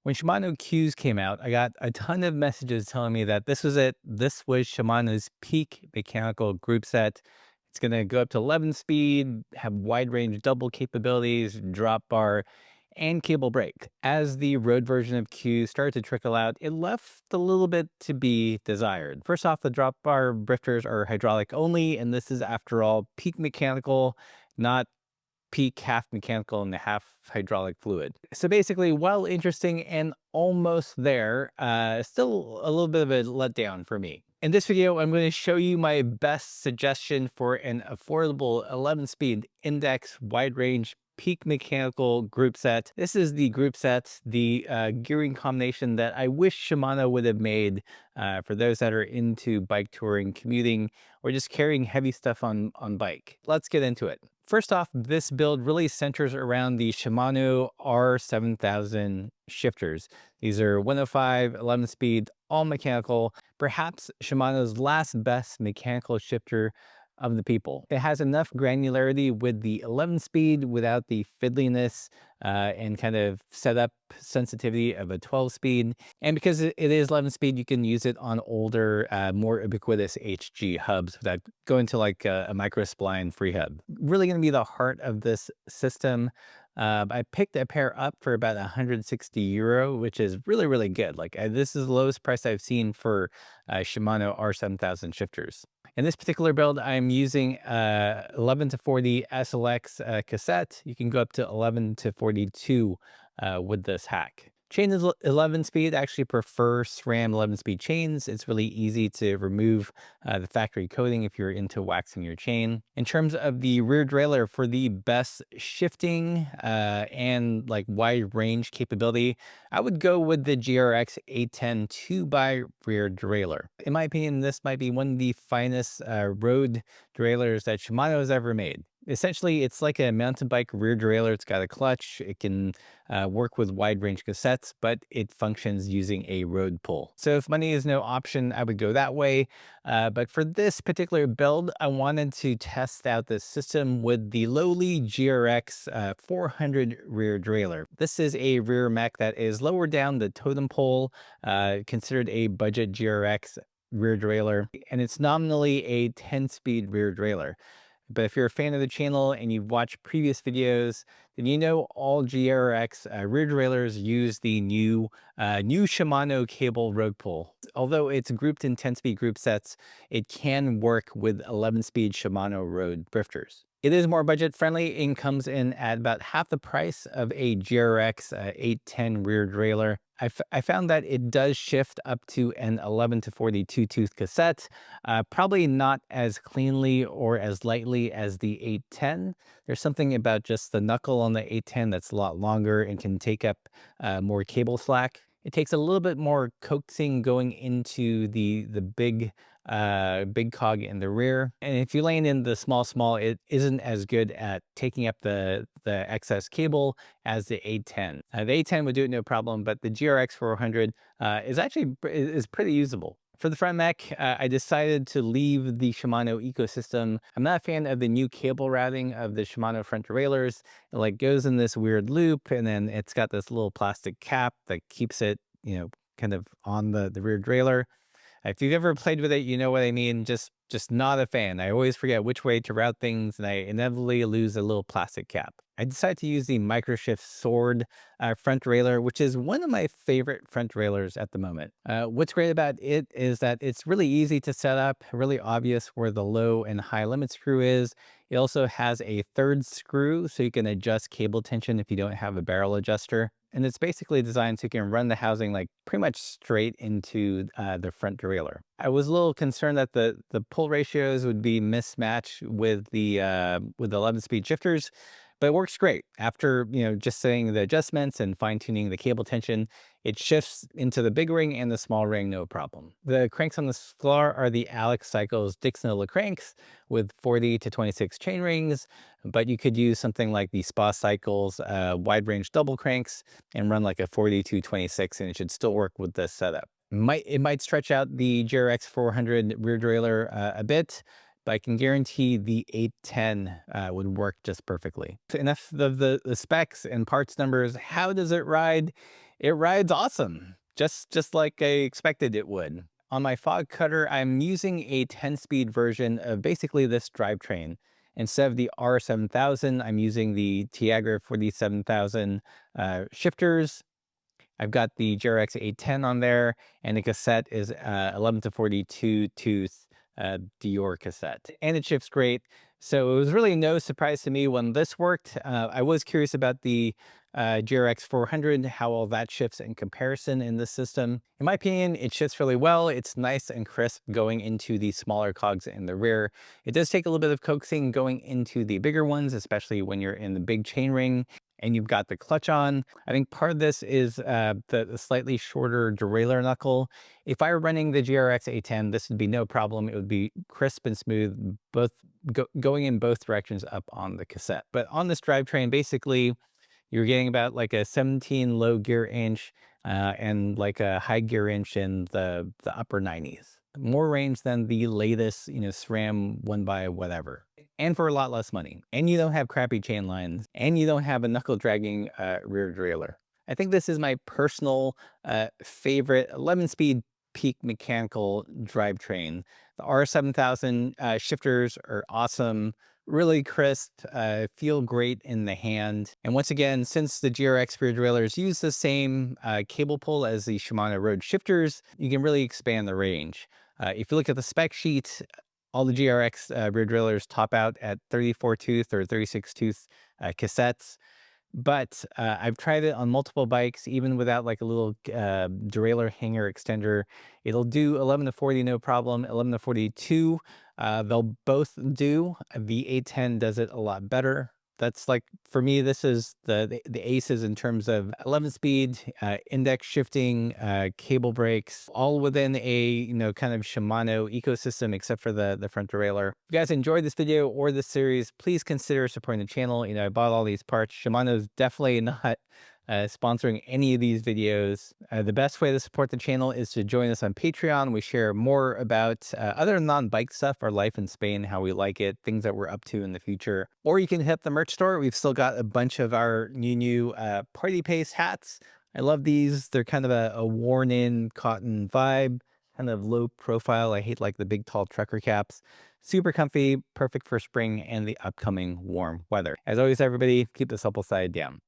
When Shimano Qs came out, I got a ton of messages telling me that this was it. This was Shimano's peak mechanical group set. It's going to go up to 11 speed, have wide range double capabilities, drop bar, and cable brake. As the road version of Q started to trickle out, it left a little bit to be desired. First off, the drop bar drifters are hydraulic only, and this is, after all, peak mechanical, not peak half mechanical and half hydraulic fluid. So basically, while interesting and almost there, still a little bit of a letdown for me. In this video, I'm going to show you my best suggestion for an affordable 11-speed index wide range peak mechanical group set. This is the group set, the gearing combination that I wish Shimano would have made for those that are into bike touring, commuting, or just carrying heavy stuff on bike. Let's get into it. First off, this build really centers around the Shimano R7000 shifters. These are 105, 11-speed, all mechanical, perhaps Shimano's last best mechanical shifter of the people. It has enough granularity with the 11-speed without the fiddliness and kind of setup sensitivity of a 12-speed. And because it is 11-speed, you can use it on older, more ubiquitous HG hubs without going to like a micro spline free hub. Really going to be the heart of this system. I picked a pair up for about 160 euro, which is really, really good. Like this is the lowest price I've seen for Shimano R7000 shifters. In this particular build, I'm using 11 to 40 SLX cassette. You can go up to 11 to 42 with this hack. Chain is 11 speed. I actually prefer SRAM 11 speed chains. It's really easy to remove the factory coating if you're into waxing your chain. In terms of the rear derailleur, for the best shifting and like wide range capability, I would go with the GRX 810 2x rear derailleur. In my opinion, this might be one of the finest road derailleurs that Shimano has ever made. Essentially, it's like a mountain bike rear derailleur. It's got a clutch. It can work with wide range cassettes, but it functions using a road pull. So if money is no option, I would go that way. But for this particular build, I wanted to test out the system with the lowly GRX 400 rear derailleur. This is a rear mech that is lower down the totem pole, considered a budget GRX rear derailleur, and it's nominally a 10-speed rear derailleur. But if you're a fan of the channel and you've watched previous videos, then you know all GRX rear derailleurs use the new Shimano cable road pull. Although it's grouped in 10-speed group sets, it can work with 11-speed Shimano road drifters. It is more budget friendly and comes in at about half the price of a GRX 810 rear derailleur. I found that it does shift up to an 11 to 42 tooth cassette, probably not as cleanly or as lightly as the 810. There's something about just the knuckle on the 810 that's a lot longer and can take up more cable slack. It takes a little bit more coaxing going into the big cog in the rear. And if you lane in the small, it isn't as good at taking up the excess cable as the 810. The 810 would do it no problem, but the GRX 400 is pretty usable. For the front mech, I decided to leave the Shimano ecosystem. I'm not a fan of the new cable routing of the Shimano front derailleurs. It like goes in this weird loop, and then it's got this little plastic cap that keeps it, kind of on the rear derailleur. If you've ever played with it, you know what I mean. Just not a fan. I always forget which way to route things, and I inevitably lose a little plastic cap. I decided to use the Microshift Sword front derailleur, which is one of my favorite front derailleurs at the moment. What's great about it is that it's really easy to set up, really obvious where the low and high limit screw is. It also has a third screw, so you can adjust cable tension if you don't have a barrel adjuster. And it's basically designed so you can run the housing like pretty much straight into the front derailleur. I was a little concerned that the pull ratios would be mismatched with the 11-speed shifters, but it works great. After, just setting the adjustments and fine-tuning the cable tension, it shifts into the big ring and the small ring, no problem. The cranks on the Sklar are the Alex Cycles Dixnola cranks with 40 to 26 chain rings, but you could use something like the Spa Cycles wide range double cranks and run like a 40 to 26, and it should still work with this setup. It might stretch out the GRX 400 rear derailleur a bit, but I can guarantee the 810 would work just perfectly. So enough of the specs and parts numbers. How does it ride? It rides awesome, just like I expected it would. On my fog cutter, I'm using a 10-speed version of basically this drivetrain. Instead of the R7000, I'm using the Tiagra 47,000 shifters. I've got the JRX 810 on there, and the cassette is 11 to 42 tooth Dior cassette, and it shifts great. So it was really no surprise to me when this worked. I was curious about the GRX 400, how all that shifts in comparison in this system. In my opinion, it shifts really well. It's nice and crisp going into the smaller cogs in the rear. It does take a little bit of coaxing going into the bigger ones, especially when you're in the big chainring and you've got the clutch on. I think part of this is the slightly shorter derailleur knuckle. If I were running the GRX 810, this would be no problem. It would be crisp and smooth, both going in both directions up on the cassette. But on this drivetrain, basically, you're getting about like a 17 low gear inch and like a high gear inch in the upper 90s. More range than the latest, SRAM one by whatever. And for a lot less money. And you don't have crappy chain lines. And you don't have a knuckle dragging rear derailleur. I think this is my personal favorite 11-speed peak mechanical drivetrain. The R7000 shifters are awesome, really crisp, feel great in the hand. And once again, since the GRX rear derailleurs use the same cable pull as the Shimano road shifters, you can really expand the range. If you look at the spec sheet, all the GRX rear derailleurs top out at 34 tooth or 36 tooth cassettes. But I've tried it on multiple bikes, even without like a little derailleur hanger extender. It'll do 11 to 40, no problem. 11 to 42, they'll both do. The 810 does it a lot better. That's like, for me, this is the aces in terms of 11 speed, index shifting, cable brakes, all within a, kind of Shimano ecosystem, except for the front derailleur. If you guys enjoyed this video or this series, please consider supporting the channel. I bought all these parts. Shimano's definitely not sponsoring any of these videos. The best way to support the channel is to join us on Patreon. We share more about other non-bike stuff, our life in Spain, how we like it, things that we're up to in the future. Or you can hit the merch store. We've still got a bunch of our new Party Pace hats. I love these. They're kind of a worn-in cotton vibe, kind of low profile. I hate like the big tall trucker caps. Super comfy, perfect for spring and the upcoming warm weather. As always, everybody, keep the supple side down.